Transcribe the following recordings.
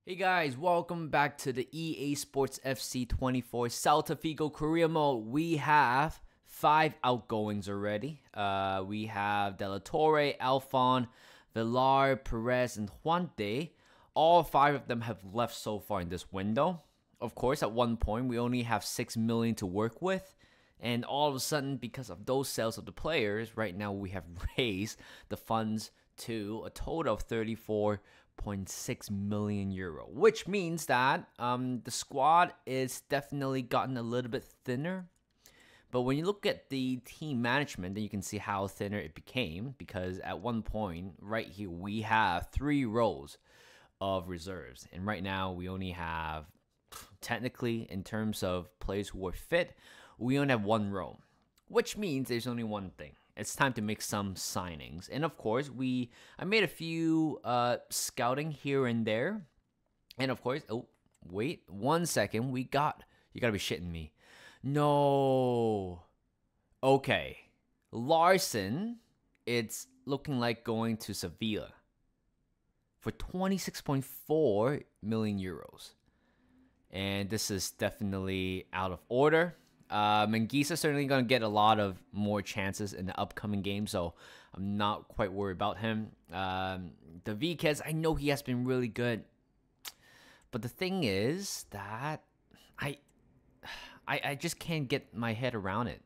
Hey guys, welcome back to the EA Sports FC 24 Celta Vigo Career Mode. We have 5 outgoings already. We have De La Torre, Alfon, Villar, Perez, and Juante. All 5 of them have left so far in this window. Of course, at one point, we only have 6 million to work with. And all of a sudden, because of those sales of the players, right now we have raised the funds to a total of 34.6 million euro, which means that the squad is definitely gotten a little bit thinner. But when you look at the team management, then you can see how thinner it became, because at one point right here we have 3 rows of reserves, and right now we only have, technically in terms of players who are fit, we only have 1 row, which means there's only one thing. It's time to make some signings. And of course, I made a few scouting here and there. And of course, oh, wait 1 second. You gotta be shitting me. No. Okay. Larson, it's looking like going to Sevilla for 26.4 million euros. And this is definitely out of order. Mengisa's certainly going to get a lot of more chances in the upcoming game, so I'm not quite worried about him. The Viquez, I know he has been really good, but the thing is that I just can't get my head around it.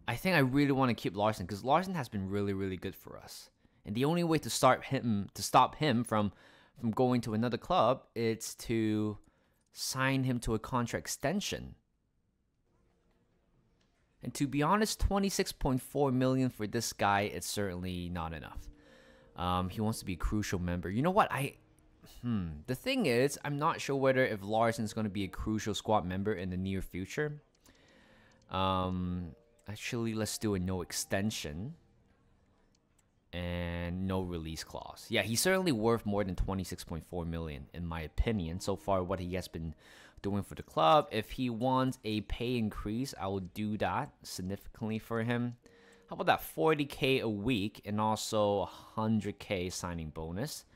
I think I really want to keep Larson, because Larson has been really, really good for us. And the only way to stop him from going to another club is to sign him to a contract extension. And to be honest, 26.4 million for this guy, it's certainly not enough. He wants to be a crucial member. You know what? The thing is, I'm not sure whether if Larson's going to be a crucial squad member in the near future. Actually, let's do a no extension and no release clause. Yeah, he's certainly worth more than 26.4 million in my opinion. So far, what he has been doing for the club. If he wants a pay increase, I will do that significantly for him. How about that 40k a week and also 100k signing bonus?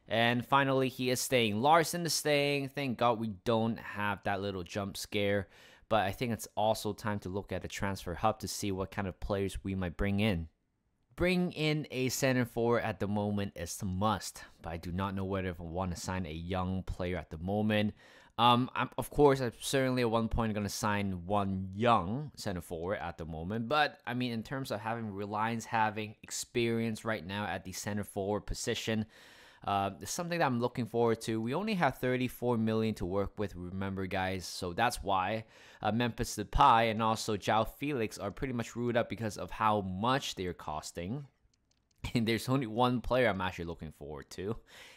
And finally, he is staying. Larson is staying. Thank God we don't have that little jump scare. But I think it's also time to look at the transfer hub to see what kind of players we might bring in. Bring in a center forward at the moment is a must, but I do not know whether I want to sign a young player at the moment. Of course, I'm certainly at one point going to sign one young center forward at the moment, but I mean, in terms of having Reliance having experience right now at the center forward position, it's something that I'm looking forward to. We only have 34 million to work with, remember guys, so that's why Memphis Depay and also João Felix are pretty much ruled out because of how much they're costing. And there's only one player I'm actually looking forward to.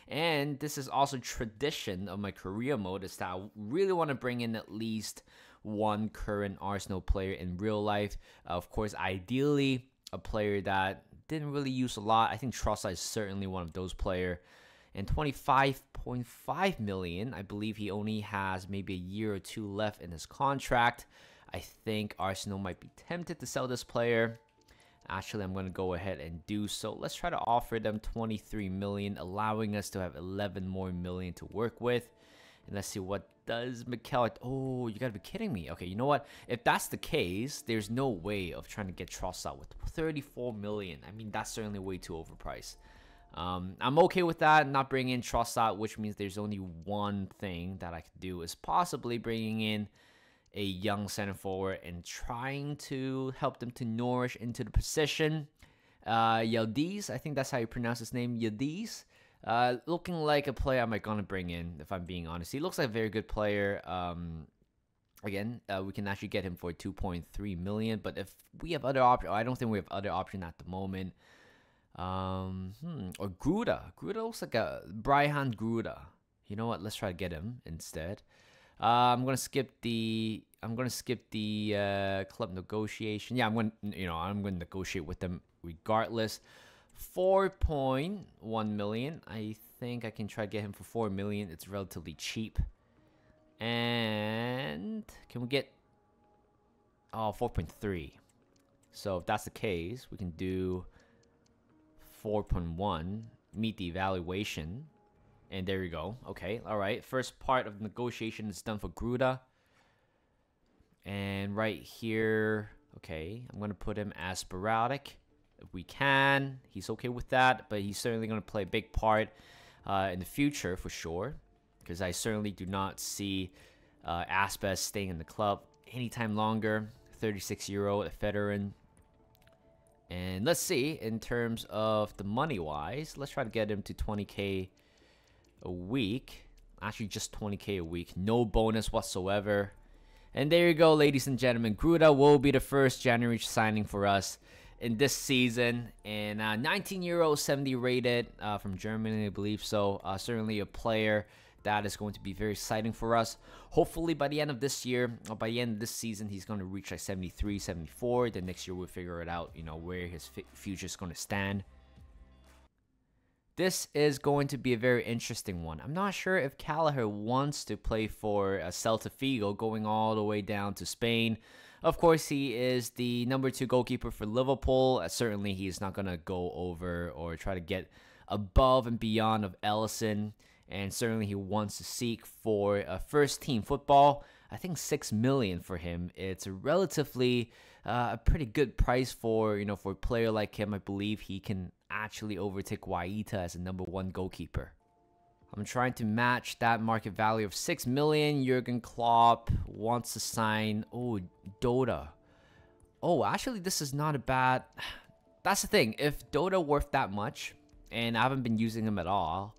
And this is also tradition of my career mode, is that I really want to bring in at least one current Arsenal player in real life. Of course, ideally, a player that didn't really use a lot. I think Trossard is certainly one of those players. And 25.5 million, I believe he only has maybe a year or 2 left in his contract. I think Arsenal might be tempted to sell this player. Actually, I'm going to go ahead and do so. Let's try to offer them 23 million, allowing us to have 11 more million to work with. And let's see what does Mikel. Oh, you got to be kidding me. Okay, you know what? If that's the case, there's no way of trying to get Trossard with 34 million. I mean, that's certainly way too overpriced. I'm okay with that, not bringing in Trossard, which means there's only one thing that I could do, is possibly bringing in a young center forward and trying to help them to nourish into the position. Yildiz, I think that's how you pronounce his name, Yildiz. Looking like a player I might gonna bring in, if I'm being honest. He looks like a very good player. Again, we can actually get him for 2.3 million, but if we have other options, I don't think we have other options at the moment. Or Gruda. Gruda looks like a Brian Gruda. You know what? Let's try to get him instead. I'm gonna skip the club negotiation. Yeah, I'm gonna negotiate with them regardless. 4.1 million. I think I can try to get him for 4 million. It's relatively cheap. And can we get 4.3? So if that's the case, we can do 4.1, meet the evaluation. And there you go. Okay, all right. First part of the negotiation is done for Gruda. And right here, okay, I'm going to put him as sporadic if we can. He's okay with that, but he's certainly going to play a big part in the future for sure, because I certainly do not see Aspas staying in the club anytime longer. 36-year-old, a veteran. And let's see, in terms of the money-wise, let's try to get him to 20K a week. Actually, just 20K a week. No bonus whatsoever. And there you go, ladies and gentlemen. Gruda will be the first January signing for us in this season. And 19-year-old, 70 rated from Germany, I believe so. Certainly a player that is going to be very exciting for us. Hopefully by the end of this year, or by the end of this season, he's going to reach like 73, 74. Then next year we'll figure it out, you know, where his future is going to stand. This is going to be a very interesting one. I'm not sure if Gallagher wants to play for Celta Vigo, going all the way down to Spain. Of course, he is the number 2 goalkeeper for Liverpool. Certainly, he's not going to go over or try to get above and beyond of Ellison. And certainly, he wants to seek for first team football. I think 6 million for him. It's a relatively a pretty good price for, you know, for a player like him. I believe he can actually overtake Guaita as a number 1 goalkeeper. I'm trying to match that market value of 6 million. Jurgen Klopp wants to sign, oh, Dota. Oh, actually, this is not a bad... That's the thing. If Dota worth that much, and I haven't been using him at all,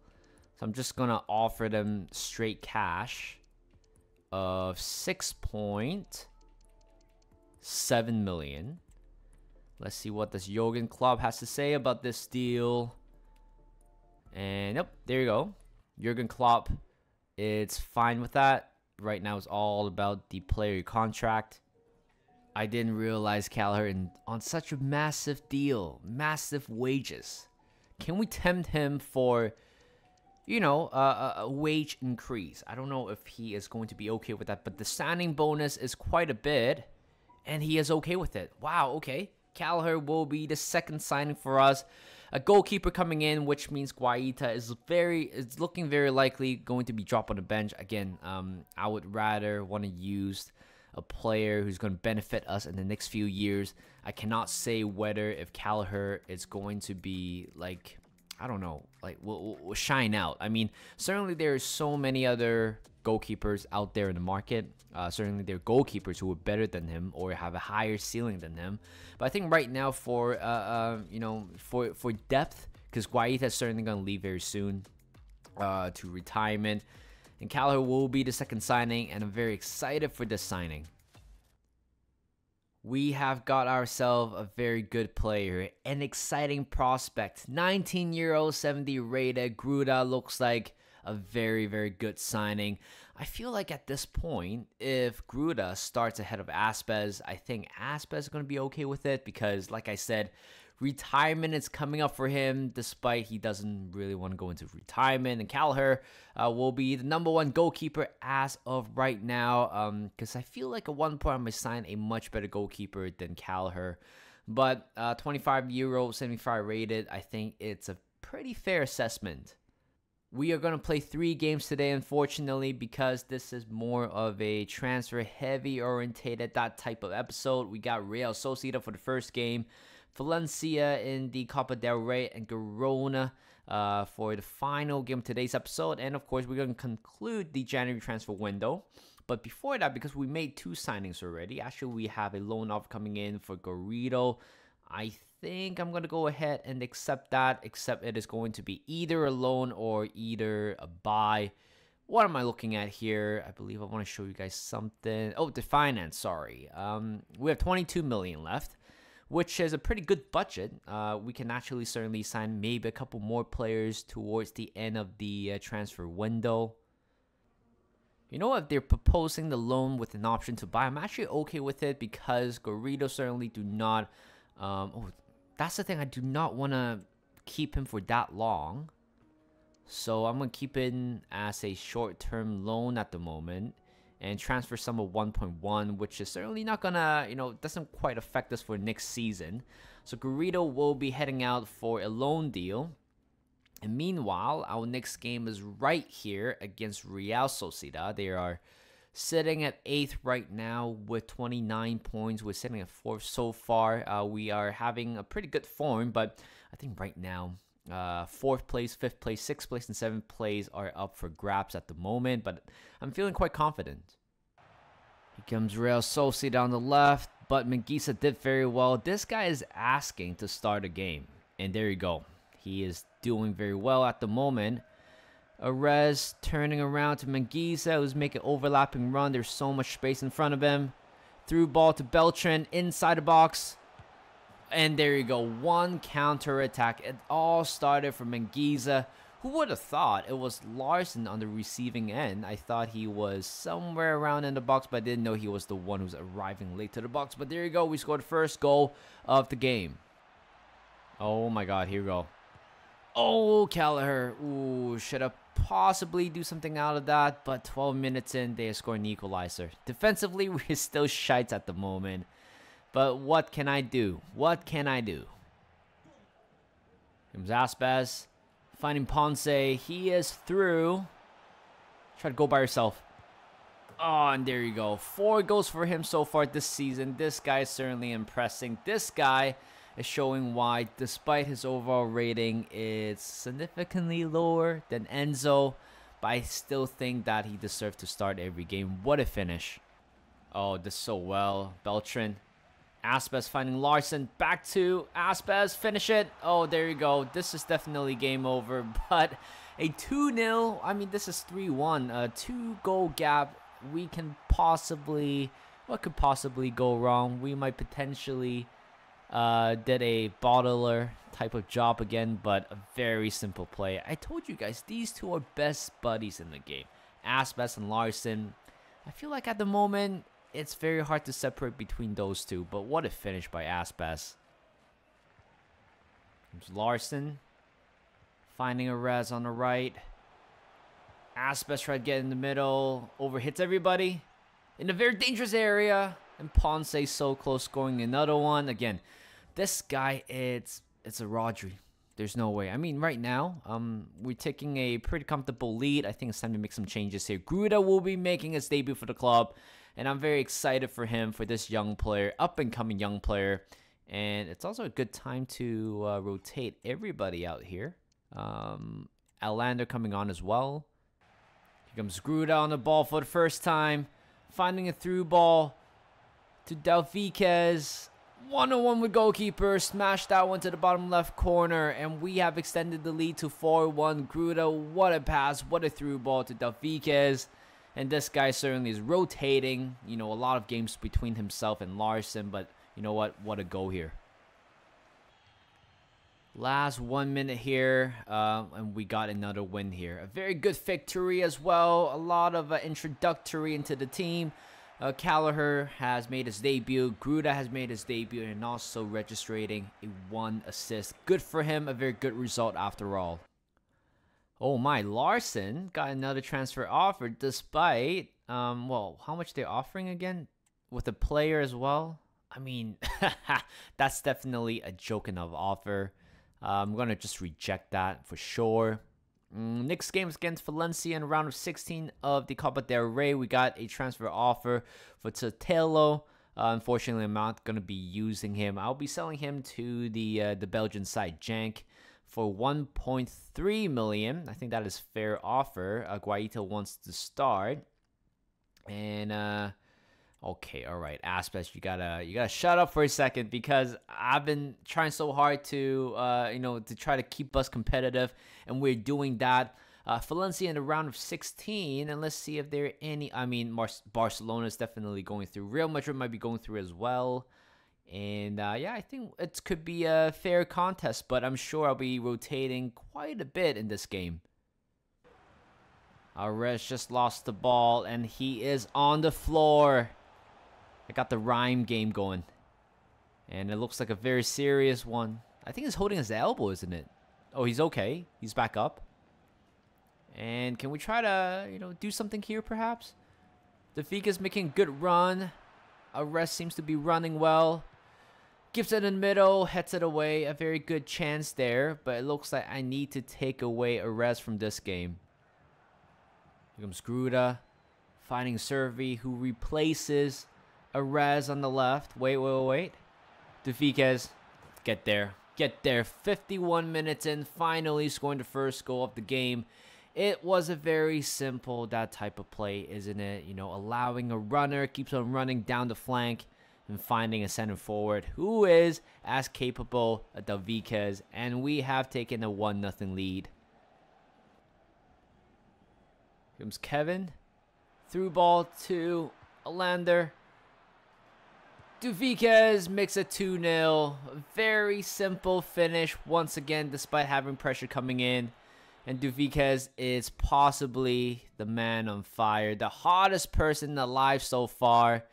so I'm just going to offer them straight cash of 6.7 million. Let's see what this Jurgen Klopp has to say about this deal. And yep, there you go. Jurgen Klopp, it's fine with that. Right now it's all about the player contract. I didn't realize Gallagher on such a massive deal, massive wages. Can we tempt him for, you know, a wage increase? I don't know if he is going to be okay with that, but the signing bonus is quite a bit, and he is okay with it. Wow, okay. Gallagher will be the second signing for us. A goalkeeper coming in, which means Guaita is looking very likely going to be dropped on the bench. Again, I would rather want to use a player who's going to benefit us in the next few years. I cannot say whether if Gallagher is going to be like, I don't know, like will shine out. I mean, certainly there are so many other goalkeepers out there in the market. Certainly there are goalkeepers who are better than him or have a higher ceiling than him. But I think right now for you know, for depth, because Guaita is certainly going to leave very soon to retirement, and Gallagher will be the second signing, and I'm very excited for this signing. We have got ourselves a very good player, an exciting prospect. 19-year-old, 70 rated. Gruda looks like a very, very good signing. I feel like at this point, if Gruda starts ahead of Aspas, I think Aspas is going to be okay with it because, like I said, retirement is coming up for him, despite he doesn't really want to go into retirement. And Gallagher will be the number 1 goalkeeper as of right now, because I feel like at one point I might sign a much better goalkeeper than Gallagher. But 25-year-old, 75 rated, I think it's a pretty fair assessment. We are going to play 3 games today, unfortunately, because this is more of a transfer-heavy orientated, that type of episode. We got Real Sociedad for the first game, Valencia in the Copa del Rey, and Girona for the final game of today's episode. And, of course, we're going to conclude the January transfer window. But before that, because we made 2 signings already, actually, we have a loan offer coming in for Garrido. I think I'm going to go ahead and accept that, except it is going to be either a loan or either a buy. What am I looking at here? I believe I want to show you guys something. Oh, the finance, sorry. We have 22 million left, which is a pretty good budget. We can actually certainly sign maybe a couple more players towards the end of the transfer window. You know, if they're proposing the loan with an option to buy, I'm actually okay with it because Garrido certainly do not... oh, that's the thing. I do not want to keep him for that long. So I'm going to keep it as a short-term loan at the moment. And transfer sum of 1.1, which is certainly not going to, you know, doesn't quite affect us for next season. So Garrido will be heading out for a loan deal. And meanwhile, our next game is right here against Real Sociedad. They are sitting at 8th right now with 29 points. We're sitting at 4th so far. We are having a pretty good form, but I think right now, 4th place, 5th place, 6th place, and 7th place are up for grabs at the moment, but I'm feeling quite confident. Here comes Real Sociedad on the left, but Menguisa did very well. This guy is asking to start a game, and there you go. He is doing very well at the moment. Arez turning around to Menguisa, who's making overlapping run. There's so much space in front of him. Through ball to Beltran inside the box. And there you go. One counter attack. It all started from Menguisa. Who would have thought it was Larson on the receiving end? I thought he was somewhere around in the box, but I didn't know he was the one who's arriving late to the box. But there you go. We scored the first goal of the game. Oh my God. Here we go. Oh, Kelleher. Ooh, should have possibly do something out of that, but 12 minutes in, they score an equalizer. Defensively, we're still shites at the moment, but what can I do? What can I do? Comes Aspes, finding Ponce. He is through. Try to go by yourself. Oh, and there you go. 4 goals for him so far this season. This guy is certainly impressing. This guy is showing why, despite his overall rating, it's significantly lower than Enzo, but I still think that he deserved to start every game. What a finish. Oh, this so well. Beltran. Aspes finding Larson. Back to Aspes. Finish it. Oh, there you go. This is definitely game over, but a 2-0. I mean, this is 3-1. A 2-goal gap. We can possibly... What could possibly go wrong? We might potentially... did a bottler type of job again, but a very simple play. I told you guys, these two are best buddies in the game. Aspes and Larson. I feel like at the moment, it's very hard to separate between those two, but what a finish by Aspes. Comes Larson. Finding a res on the right. Aspes tried to get in the middle. Overhits everybody. In a very dangerous area. And Ponce so close, scoring another one. Again, this guy, it's a Rodri. There's no way. I mean, right now, we're taking a pretty comfortable lead. I think it's time to make some changes here. Gruda will be making his debut for the club, and I'm very excited for him, for this young player, up-and-coming young player. And it's also a good time to rotate everybody out here. Alander coming on as well. Here comes Gruda on the ball for the first time, finding a through ball to Delviquez. 1-on-1 with Goalkeeper. Smash that one to the bottom left corner. And we have extended the lead to 4-1. Gruda, what a pass. What a through ball to Delviquez. And this guy certainly is rotating. You know, a lot of games between himself and Larson. But you know what? What a go here. Last 1 minute here. And we got another win here. A very good victory as well. A lot of introductory into the team. Kelleher has made his debut. Gruda has made his debut and also registering a 1 assist. Good for him. A very good result after all. Oh my, Larson got another transfer offer despite, well, how much they're offering again? With a player as well? I mean, that's definitely a joke enough offer. I'm going to just reject that for sure. Next game is against Valencia in round of 16 of the Copa del Rey. We got a transfer offer for Totelo. Unfortunately, I'm not going to be using him. I'll be selling him to the Belgian side, Jank, for 1.3 million. I think that is fair offer. Guaita wants to start. And okay, all right, Aspes, you gotta shut up for a second, because I've been trying so hard to to try to keep us competitive, and we're doing that. Valencia in the round of 16, and let's see if there are any. I mean, Barcelona is definitely going through. Real Madrid might be going through as well, and yeah, I think it could be a fair contest, but I'm sure I'll be rotating quite a bit in this game. Arez just lost the ball, and he is on the floor. I got the rhyme game going. And it looks like a very serious one. I think he's holding his elbow, isn't it? Oh, he's okay. He's back up. And can we try to, do something here, perhaps? Delviquez making a good run. Arez seems to be running well. Gives it in the middle, heads it away. A very good chance there, but it looks like I need to take away a res from this game. Here comes Gruda, finding Servi, who replaces a res on the left. Wait. Dufiquez, get there. 51 minutes in, finally scoring the first goal of the game. It was a very simple, that type of play, isn't it? You know, allowing a runner, keeps on running down the flank, and finding a center forward who is as capable as Dufiquez, and we have taken a 1-0 lead. Here comes Kevin. Through ball to Alander. Dufiquez makes it 2-0. Very simple finish once again, despite having pressure coming in. And Dufiquez is possibly the man on fire, the hottest person alive so far.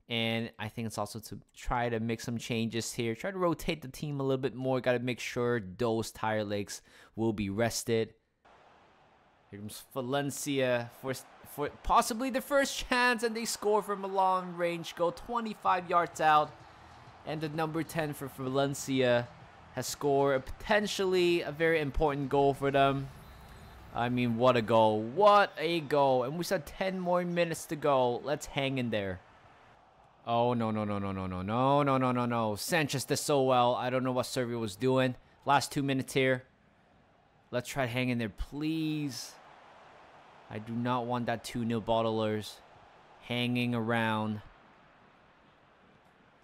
And I think it's also to try to make some changes here. Try to rotate the team a little bit more. Got to make sure those tired legs will be rested. Here comes Valencia for possibly the first chance. And they score from a long range goal, 25 yards out. And the number 10 for Valencia has scored potentially a very important goal for them. I mean, what a goal. What a goal. And we still have 10 more minutes to go. Let's hang in there. Oh, no. Sanchez did so well. I don't know what Serbia was doing. Last 2 minutes here. Let's try to hang in there, please. I do not want that 2-0 bottlers hanging around.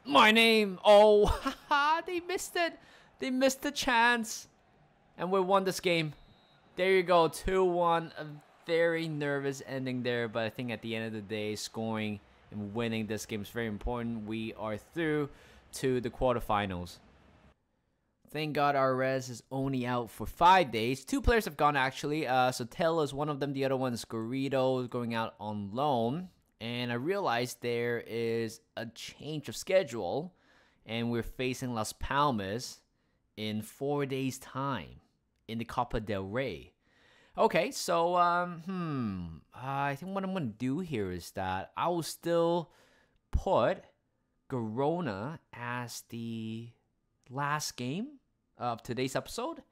My name. Oh, haha, they missed it. They missed the chance. And we won this game. There you go, 2-1. A very nervous ending there. But I think at the end of the day, scoring and winning this game is very important. We are through to the quarterfinals. Thank God our res is only out for 5 days. 2 players have gone actually. So Taylor is one of them. The other one is Garrido going out on loan. And I realized there is a change of schedule. And we're facing Las Palmas in 4 days' time in the Copa del Rey. Okay, so I think what I'm going to do here is that I will still put Girona as the last game of today's episode.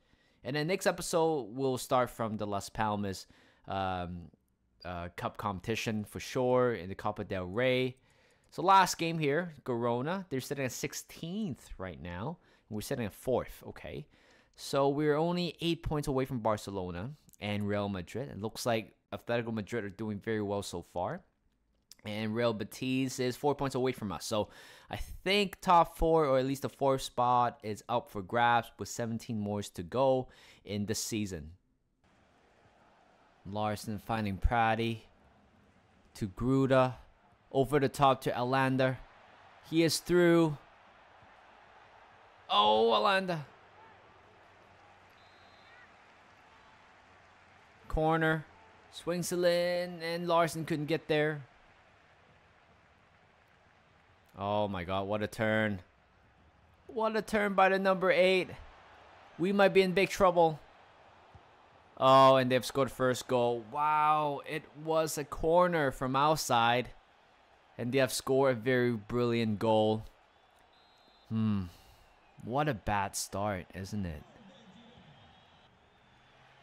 And then next episode, we'll start from the Las Palmas Cup competition for sure in the Copa del Rey. So last game here, Girona, they're sitting at 16th right now. And we're sitting at 4th, okay. So we're only 8 points away from Barcelona and Real Madrid. It looks like Atletico Madrid are doing very well so far. And Real Betis is 4 points away from us. So I think top 4 or at least the 4th spot is up for grabs with 17 more to go in the season. Larson finding Prati to Gruda. Over the top to Alander. He is through. Oh, Alander. Corner. Swings it in. And Larson couldn't get there. Oh my God, what a turn. What a turn by the number 8. We might be in big trouble. Oh, and they've scored first goal. Wow, it was a corner from outside. And they have scored a very brilliant goal. What a bad start, isn't it?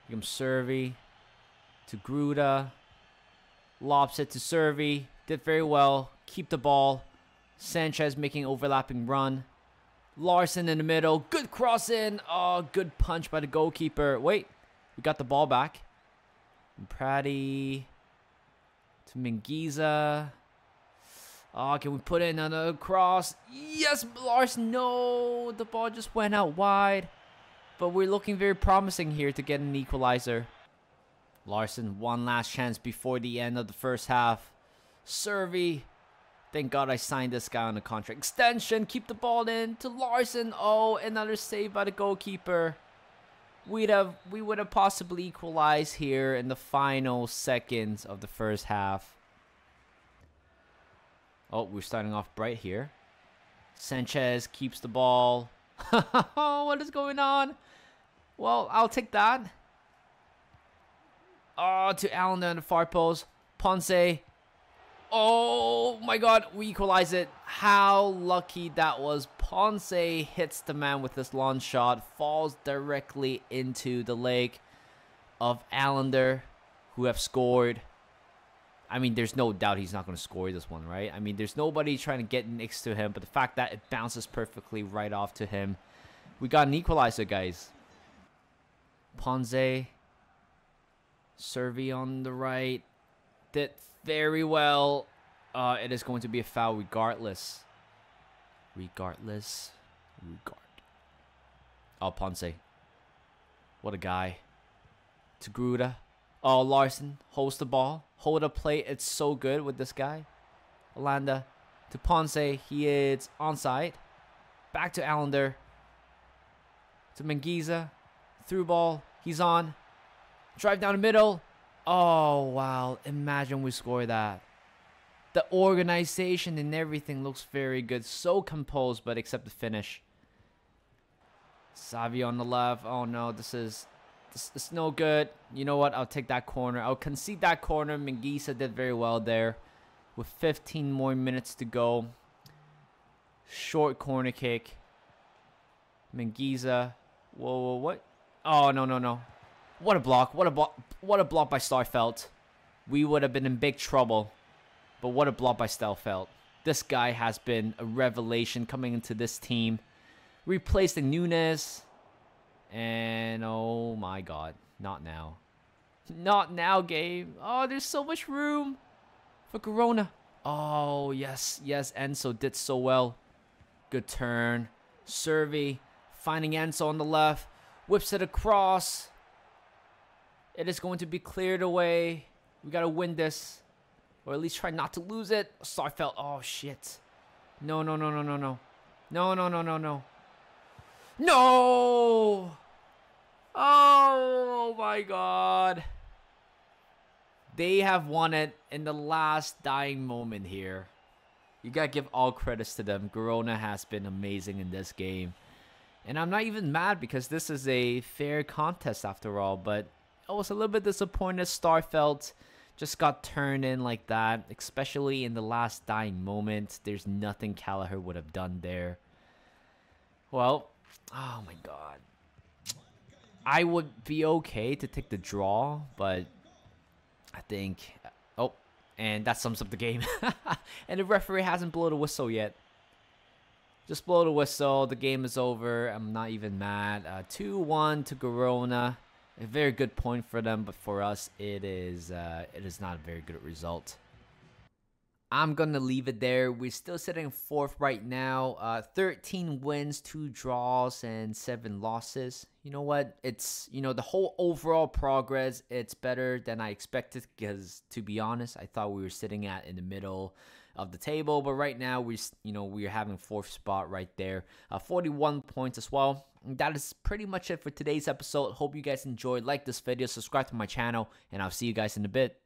Here comes Servi to Gruda. Lobs it to Servi. Did very well. Keep the ball. Sanchez making overlapping run. Larson in the middle. Good cross in. Oh, good punch by the goalkeeper. Wait. We got the ball back. Prati to Mingueza. Oh, can we put in another cross? Yes, Larson. No, the ball just went out wide. But we're looking very promising here to get an equalizer. Larson, one last chance before the end of the first half. Servi. Thank God I signed this guy on a contract extension. Keep the ball in to Larson. Oh, another save by the goalkeeper. We would have possibly equalized here in the final seconds of the first half. Oh, we're starting off bright here. Sanchez keeps the ball. What is going on? Well, I'll take that. Oh, to Allen on the far post. Ponce. Oh my God, we equalize it. How lucky that was. Ponce hits the man with this long shot, falls directly into the leg of Allender, who have scored. I mean, there's no doubt he's not going to score this one, right? I mean, there's nobody trying to get next to him, but the fact that it bounces perfectly right off to him. We got an equalizer, guys. Ponce. Servi on the right. Did very well. It is going to be a foul regardless. Regard. Oh, Ponce. What a guy. To Gruda. Oh, Larson holds the ball. Hold up play. It's so good with this guy. Alanda to Ponce. He is onside. Back to Allender. To Mengiza. Through ball. He's on. Drive down the middle. Oh, wow. Imagine we score that. The organization and everything looks very good. So composed, but except the finish. Savi on the left. Oh, no. This is no good. You know what? I'll take that corner. I'll concede that corner. Mengiza did very well there. With 15 more minutes to go. Short corner kick. Mengiza. Whoa, what? Oh, no. What a block. What a block by Starfelt. We would have been in big trouble. But what a block by Starfelt. This guy has been a revelation coming into this team. Replacing Nunes. And oh my god. Not now. Not now, game. Oh, there's so much room for Corona. Oh, yes. Enzo did so well. Good turn. Servi finding Enzo on the left. Whips it across. It is going to be cleared away. We got to win this. Or at least try not to lose it. Starfelt. Oh, shit. No. No! Oh, my God. They have won it in the last dying moment here. You got to give all credits to them. Girona has been amazing in this game. And I'm not even mad because this is a fair contest after all. But I was a little bit disappointed. Starfelt just got turned in like that, especially in the last dying moment. There's nothing Callagher would have done there. Well, oh my god. I would be okay to take the draw, but I think... Oh, and that sums up the game. And the referee hasn't blown the whistle yet. Just blow the whistle. The game is over. I'm not even mad. 2-1 to Girona. A very good point for them, but for us, it is not a very good result. I'm going to leave it there. We're still sitting fourth right now. 13 wins, 2 draws, and 7 losses. You know what? It's, the whole overall progress, it's better than I expected because, to be honest, I thought we were sitting in the middle of the table. But right now, we're having 4th spot right there. 41 points as well. And that is pretty much it for today's episode. Hope you guys enjoyed. Like this video, subscribe to my channel, and I'll see you guys in a bit.